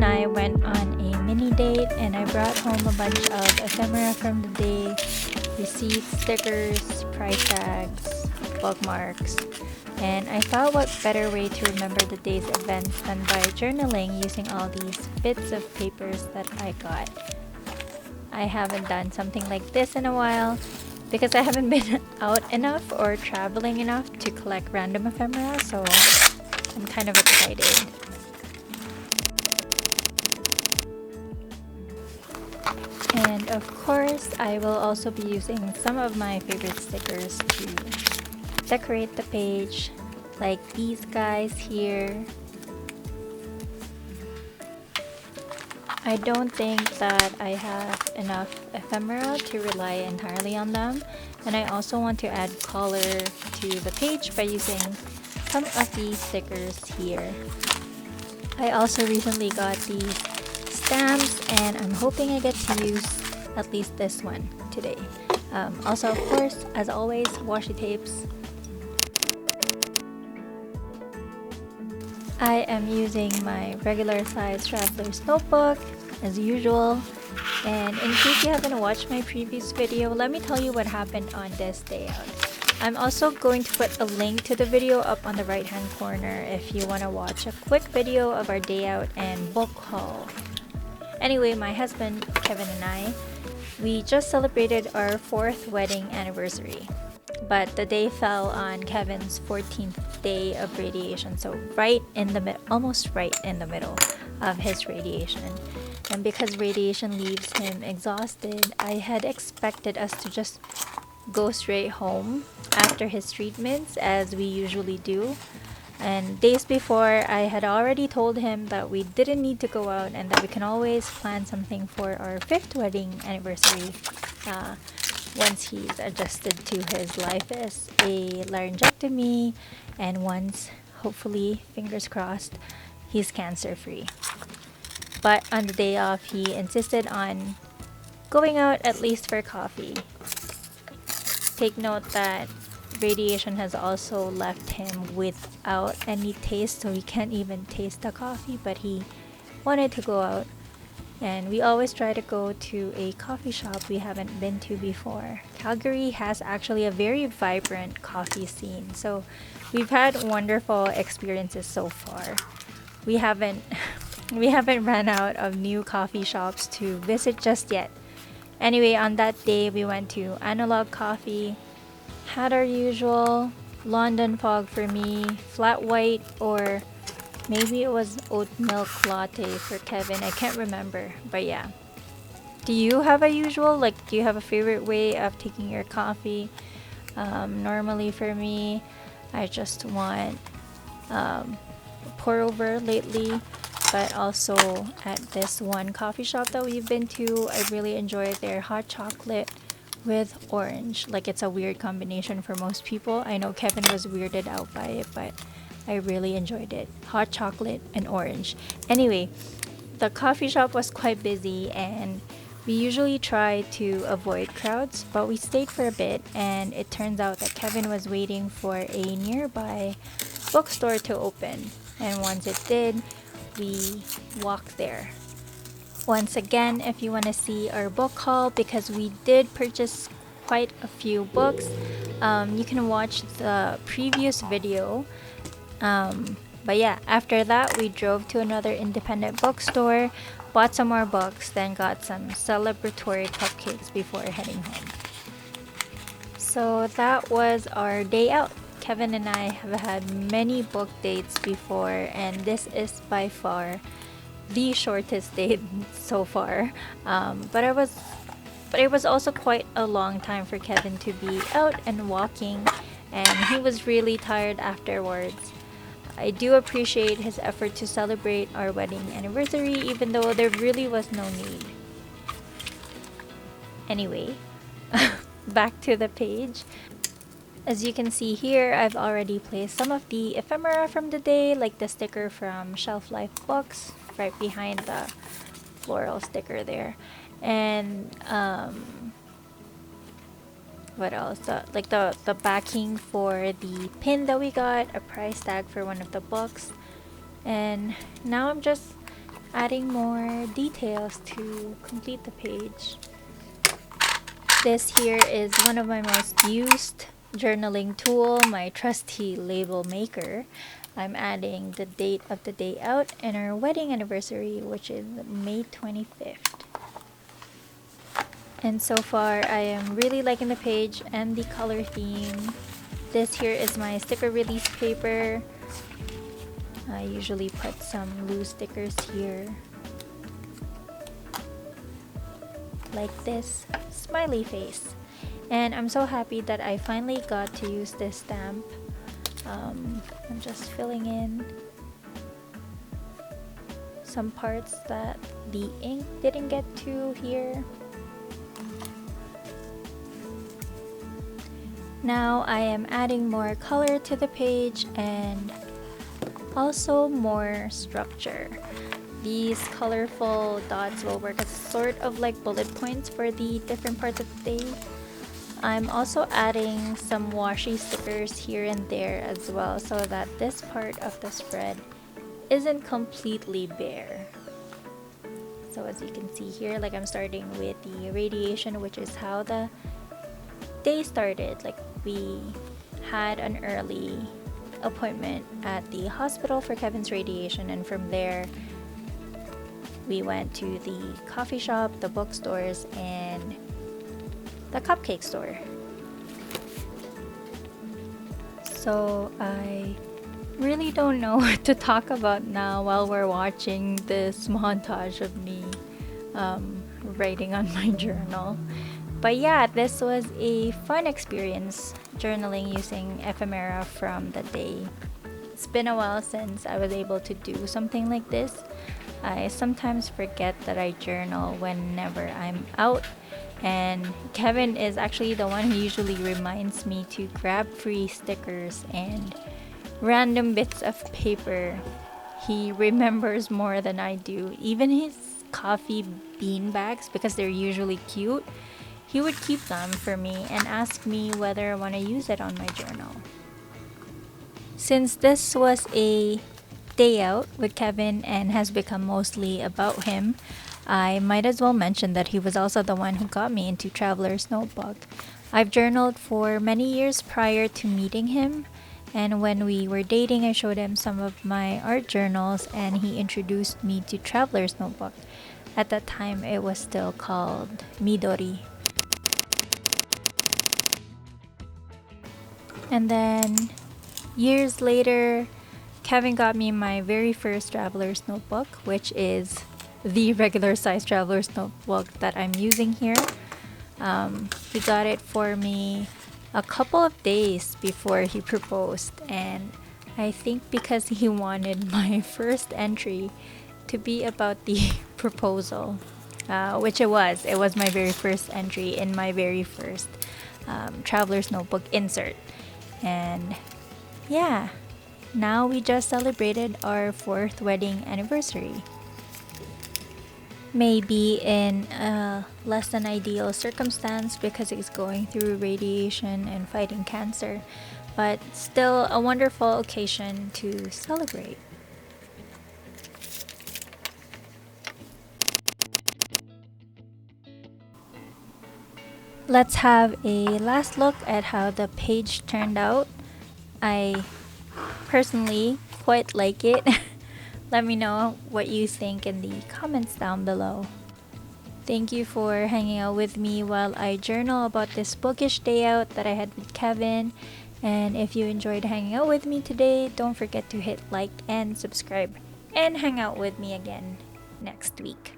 and I went on a mini date, and I brought home a bunch of ephemera from the day, receipts, stickers, price tags, bookmarks, and I thought what better way to remember the day's events than by journaling using all these bits of papers that I got. I haven't done something like this in a while because I haven't been out enough or traveling enough to collect random ephemera, so I'm kind of excited. And of course, I will also be using some of my favorite stickers to decorate the page, like these guys here. I don't think that I have enough ephemera to rely entirely on them, and I also want to add color to the page by using some of these stickers here. I also recently got these stamps, and I'm hoping I get to use at least this one today. Also, of course, as always, washi tapes. I am using my regular size traveler's notebook as usual, and in case you haven't watched my previous video, let me tell you what happened on this day out. I'm also going to put a link to the video up on the right hand corner if you want to watch a quick video of our day out and book haul. Anyway, my husband Kevin and I, we just celebrated our 4th wedding anniversary. But the day fell on Kevin's 14th day of radiation, so almost right in the middle of his radiation. And because radiation leaves him exhausted, I had expected us to just go straight home after his treatments, as we usually do. And days before, I had already told him that we didn't need to go out and that we can always plan something for our 5th wedding anniversary once he's adjusted to his life as a laryngectomy, and once, hopefully, fingers crossed, he's cancer free. But on the day off, he insisted on going out at least for coffee. Take note that radiation has also left him without any taste, so he can't even taste the coffee, but he wanted to go out. And we always try to go to a coffee shop we haven't been to before. Calgary has actually a very vibrant coffee scene, so we've had wonderful experiences so far. We haven't run out of new coffee shops to visit just yet. Anyway, on that day we went to Analog Coffee, had our usual London fog for me, flat white, or maybe it was oat milk latte for Kevin. I can't remember, but yeah. Do you have a usual? Do you have a favorite way of taking your coffee? Normally for me, I just want pour over lately, but also at this one coffee shop that we've been to, I really enjoy their hot chocolate with orange. It's a weird combination for most people. I know Kevin was weirded out by it, but I really enjoyed it. Hot chocolate and orange. Anyway, the coffee shop was quite busy, and we usually try to avoid crowds, but we stayed for a bit, and it turns out that Kevin was waiting for a nearby bookstore to open, and once it did, we walked there. Once again, if you want to see our book haul, because we did purchase quite a few books, you can watch the previous video. But yeah, after that we drove to another independent bookstore, bought some more books, then got some celebratory cupcakes before heading home. So that was our day out. Kevin and I have had many book dates before, and this is by far the shortest date so far. But it was also quite a long time for Kevin to be out and walking, and he was really tired afterwards. I do appreciate his effort to celebrate our wedding anniversary, even though there really was no need. Anyway, back to the page. As you can see here, I've already placed some of the ephemera from the day, like the sticker from Shelf Life Books, right behind the floral sticker there. And what else? The backing for the pin that we got, a price tag for one of the books. And now I'm just adding more details to complete the page. This here is one of my most used journaling tool, my trusty label maker. I'm adding the date of the day out and our wedding anniversary, which is May 25th. And so far, I am really liking the page and the color theme. This here is my sticker release paper. I usually put some loose stickers here. Like this smiley face. And I'm so happy that I finally got to use this stamp. I'm just filling in some parts that the ink didn't get to here. Now I am adding more color to the page and also more structure. These colorful dots will work as sort of like bullet points for the different parts of the day. I'm also adding some washi stickers here and there as well so that this part of the spread isn't completely bare. So as you can see here, like I'm starting with the radiation, which is how the day started. Like we had an early appointment at the hospital for Kevin's radiation, and from there we went to the coffee shop, the bookstores, and the cupcake store. So I really don't know what to talk about now while we're watching this montage of me writing on my journal. But yeah, this was a fun experience journaling using ephemera from the day. It's been a while since I was able to do something like this. I sometimes forget that I journal whenever I'm out, and Kevin is actually the one who usually reminds me to grab free stickers and random bits of paper. He remembers more than I do. Even his coffee bean bags, because they're usually cute, he would keep them for me and ask me whether I want to use it on my journal. Since this was a day out with Kevin and has become mostly about him, I might as well mention that he was also the one who got me into Traveler's Notebook. I've journaled for many years prior to meeting him, and when we were dating, I showed him some of my art journals and he introduced me to Traveler's Notebook. At that time, it was still called Midori. And then years later, Kevin got me my very first Traveler's Notebook, which is the regular size Traveler's Notebook that I'm using here. He got it for me a couple of days before he proposed, and I think because he wanted my first entry to be about the proposal, which it was. It was my very first entry in my very first Traveler's Notebook insert. And yeah, now we just celebrated our 4th wedding anniversary. Maybe in a less than ideal circumstance because he's going through radiation and fighting cancer, but still a wonderful occasion to celebrate. Let's have a last look at how the page turned out. I personally quite like it. Let me know what you think in the comments down below. Thank you for hanging out with me while I journal about this bookish day out that I had with Kevin. And if you enjoyed hanging out with me today, don't forget to hit like and subscribe and hang out with me again next week.